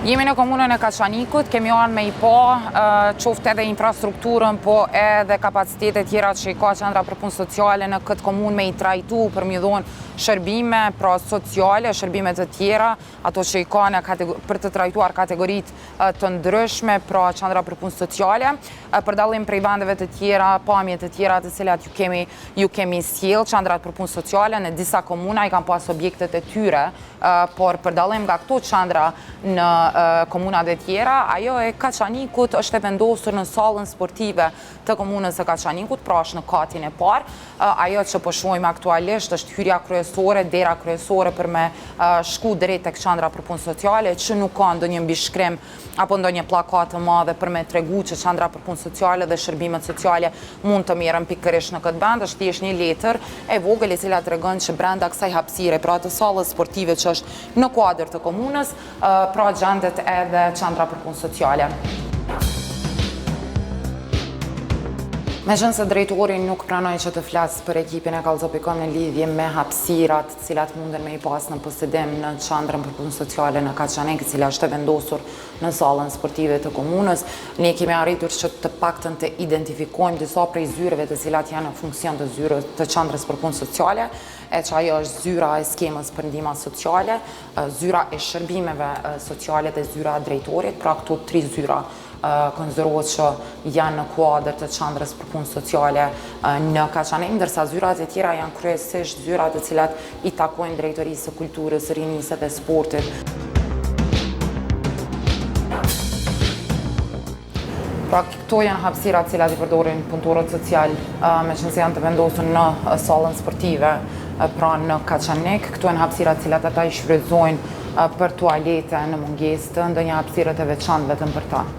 Jemi në komunën e Kaçanikut, kemi anë me i po, qoftë edhe infrastrukturën, po edhe kapacitetet tjera që i ka qendra për punë sociale në këtë komunë me i trajtu për mi dhonë shërbime, pra sociale, shërbime të tjera, ato që i ka për të trajtuar kategoritë të ndryshme, pra qendra për punë sociale, për dallim prej vendeve të tjera, pamje të tjera të cilat ju kemi sjell, qendrat për punë sociale në disa komuna i kanë pas objektet e tyre, por për dallim nga këto qendra në komunat e tjera, ajo e Kaçanikut është e vendosur në sallën sportive të komunës së Kaçanikut, pra është në katin e parë. Ajo që po shohim aktualisht është hyrja kryesore, dera kryesore për me shku drejt tek qendra për punë sociale, që nuk ka ndonjë mbishkrim apo ndonjë pllakat të madhe për me tregu që qendra për punë sociale dhe shërbimet sociale mund të merren pikërisht në këtë vend. Është thjesht një letër e vogël e cila tregon që brenda kësaj hapësire, pra të sallës sportive që është në kuadër të komunës, pra gjendet edhe qendra për punë sociale. Meqense drejtori nuk pranoi që të flasë për ekipin e Kallzopikon në lidhje me hapësirat cilat munden me i pas në posedim në qendrën për punë sociale në Kaçanik, e cila është e vendosur në sallën sportive të komunës, ne kemi arritur që të paktën të identifikojmë disa prej zyreve të cilat janë në funksion të qendrës për punë sociale, e që ajo është zyra e skemës për ndihma sociale, zyra e shërbimeve sociale dhe zyra e drejtorit, pra këto 3 zyra konsiderohet që janë në kuadër të qendrës për punë sociale në Kaçanik, ndërsa zyrat e tjera janë kryesisht zyrat të cilat i takojnë drejtorisë së kulturës, rinisë dhe sportit. Pra këto janë hapësirat cilat i përdorin punëtorët social, meqense janë të vendosur në sallën sportive, pra në Kaçanik. Këto janë hapësirat cilat ata i shfrytëzojnë për tualete në mungesë të ndonjë hapësire të veçantë vetëm për ta.